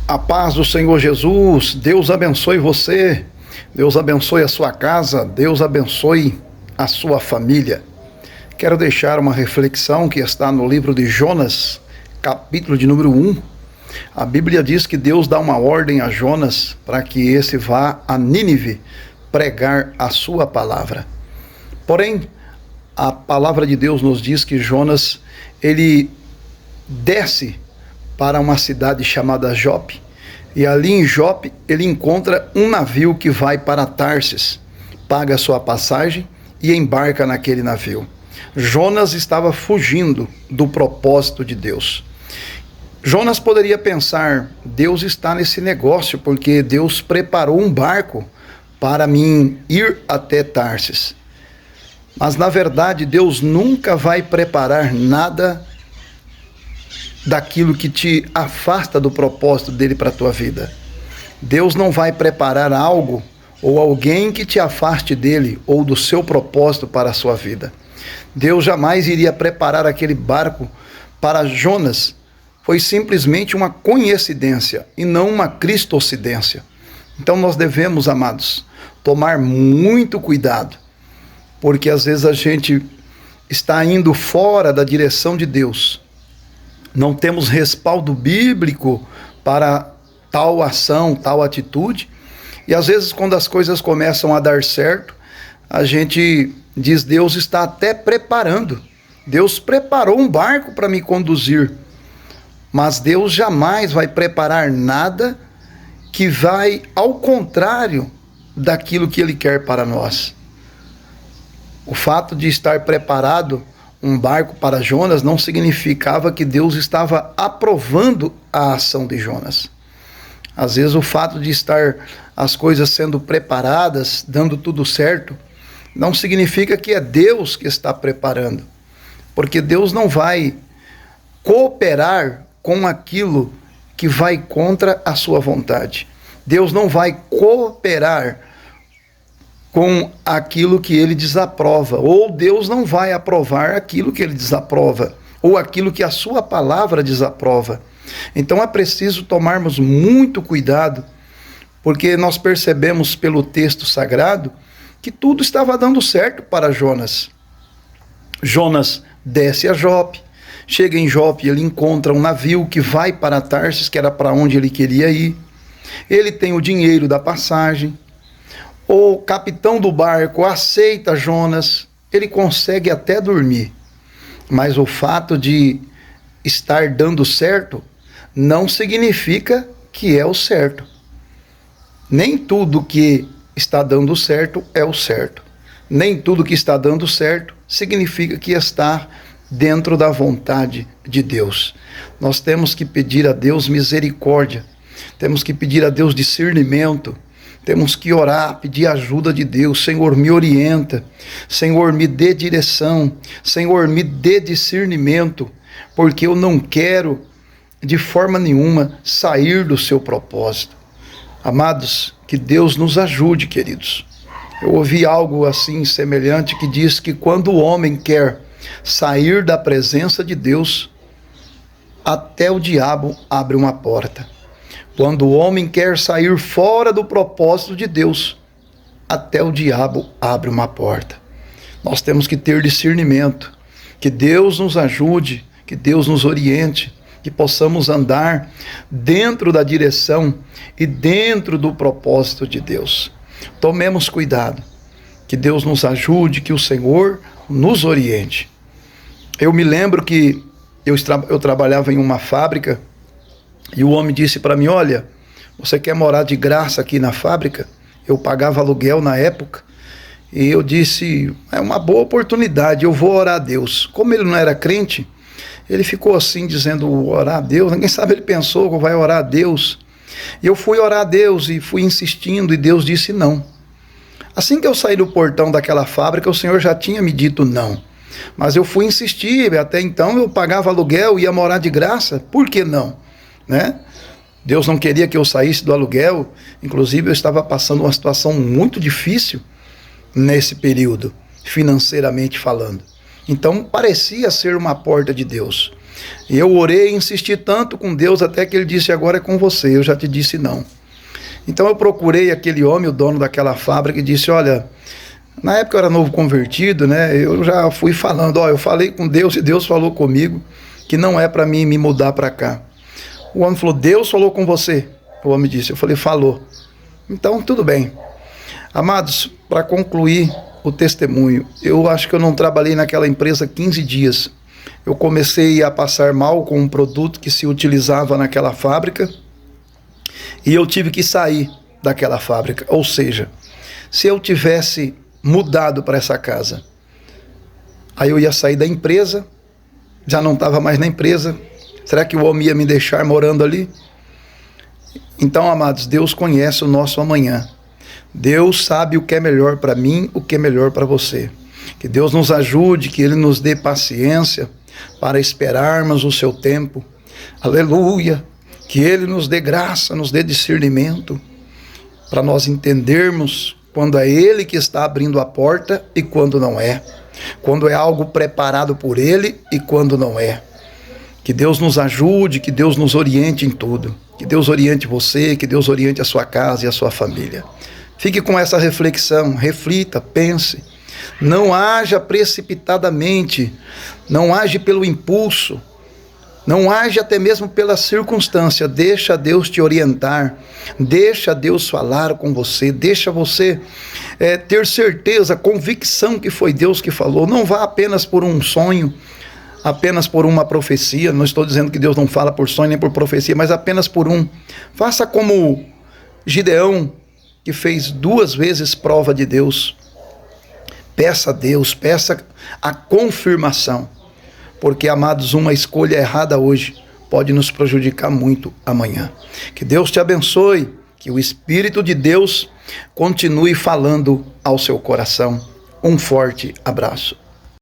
A paz do Senhor Jesus, Deus abençoe você, Deus abençoe a sua casa, Deus abençoe a sua família. Quero deixar uma reflexão que está no livro de Jonas, capítulo de número 1. A Bíblia diz que Deus dá uma ordem a Jonas para que esse vá a Nínive pregar a sua palavra. Porém, a palavra de Deus nos diz que Jonas, ele desce para uma cidade chamada Jope, e ali em Jope ele encontra um navio que vai para Tarsis, paga a sua passagem e embarca naquele navio. Jonas estava fugindo do propósito de Deus. Jonas poderia pensar, Deus está nesse negócio porque Deus preparou um barco para mim ir até Tarsis. Mas na verdade Deus nunca vai preparar nada daquilo que te afasta do propósito dele para a tua vida. Deus não vai preparar algo ou alguém que te afaste dele ou do seu propósito para a sua vida. Deus jamais iria preparar aquele barco para Jonas. Foi simplesmente uma coincidência e não uma cristocidência. Então nós devemos, amados, tomar muito cuidado, porque às vezes a gente está indo fora da direção de Deus. Não temos respaldo bíblico para tal ação, tal atitude. E às vezes quando as coisas começam a dar certo, a gente diz, Deus está até preparando. Deus preparou um barco para me conduzir. Mas Deus jamais vai preparar nada que vai ao contrário daquilo que Ele quer para nós. O fato de estar preparado um barco para Jonas não significava que Deus estava aprovando a ação de Jonas. Às vezes o fato de estar as coisas sendo preparadas, dando tudo certo, não significa que é Deus que está preparando. Porque Deus não vai cooperar com aquilo que vai contra a sua vontade. Deus não vai cooperar com aquilo que ele desaprova, ou Deus não vai aprovar aquilo que ele desaprova, ou aquilo que a sua palavra desaprova. Então é preciso tomarmos muito cuidado, porque nós percebemos pelo texto sagrado que tudo estava dando certo para Jonas. Jonas desce a Jope, chega em Jope, ele encontra um navio que vai para Tarsis, que era para onde ele queria ir. Ele tem o dinheiro da passagem. O capitão do barco aceita Jonas, ele consegue até dormir. Mas o fato de estar dando certo não significa que é o certo. Nem tudo que está dando certo é o certo. Nem tudo que está dando certo significa que está dentro da vontade de Deus. Nós temos que pedir a Deus misericórdia, temos que pedir a Deus discernimento, temos que orar, pedir ajuda de Deus. Senhor, me orienta, Senhor, me dê direção, Senhor, me dê discernimento, porque eu não quero de forma nenhuma sair do seu propósito. Amados, que Deus nos ajude, queridos. Eu ouvi algo assim semelhante que diz que quando o homem quer sair da presença de Deus, até o diabo abre uma porta. Quando o homem quer sair fora do propósito de Deus, até o diabo abre uma porta. Nós temos que ter discernimento, que Deus nos ajude, que Deus nos oriente, que possamos andar dentro da direção e dentro do propósito de Deus. Tomemos cuidado, que Deus nos ajude, que o Senhor nos oriente. Eu me lembro que eu trabalhava em uma fábrica e o homem disse para mim, olha, você quer morar de graça aqui na fábrica? Eu pagava aluguel na época e eu disse, é uma boa oportunidade, eu vou orar a Deus. Como ele não era crente, ele ficou assim dizendo, orar a Deus, ninguém sabe, ele pensou que vai orar a Deus. E eu fui orar a Deus e fui insistindo e Deus disse não. Assim que eu saí do portão daquela fábrica, o Senhor já tinha me dito não. Mas eu fui insistir, até então eu pagava aluguel, ia morar de graça, por que não? Né? Deus não queria que eu saísse do aluguel, inclusive eu estava passando uma situação muito difícil nesse período, financeiramente falando. Então parecia ser uma porta de Deus. E eu orei e insisti tanto com Deus até que ele disse, agora é com você, eu já te disse não. Então eu procurei aquele homem, o dono daquela fábrica, e disse, olha, na época eu era novo convertido, né? Eu já fui falando, eu falei com Deus e Deus falou comigo que não é para mim me mudar para cá. O homem falou, Deus falou com você? O homem disse, eu falei, falou. Então tudo bem. Amados, para concluir o testemunho, eu acho que eu não trabalhei naquela empresa 15 dias. Eu comecei a passar mal com um produto que se utilizava naquela fábrica e eu tive que sair daquela fábrica. Ou seja, se eu tivesse mudado para essa casa, aí eu ia sair da empresa, já não estava mais na empresa. Será que o homem ia me deixar morando ali? Então, amados, Deus conhece o nosso amanhã. Deus sabe o que é melhor para mim, o que é melhor para você. Que Deus nos ajude, que Ele nos dê paciência para esperarmos o seu tempo. Aleluia! Que Ele nos dê graça, nos dê discernimento, para nós entendermos quando é Ele que está abrindo a porta e quando não é. Quando é algo preparado por Ele e quando não é. Que Deus nos ajude, que Deus nos oriente em tudo. Que Deus oriente você, que Deus oriente a sua casa e a sua família. Fique com essa reflexão, reflita, pense. Não haja precipitadamente, não age pelo impulso, não age até mesmo pela circunstância. Deixa Deus te orientar, deixa Deus falar com você, deixa você ter certeza, convicção que foi Deus que falou. Não vá apenas por um sonho, apenas por uma profecia. Não estou dizendo que Deus não fala por sonho nem por profecia, mas apenas por um. Faça como Gideão, que fez 2 vezes prova de Deus. Peça a Deus, peça a confirmação. Porque, amados, uma escolha errada hoje pode nos prejudicar muito amanhã. Que Deus te abençoe, que o Espírito de Deus continue falando ao seu coração. Um forte abraço.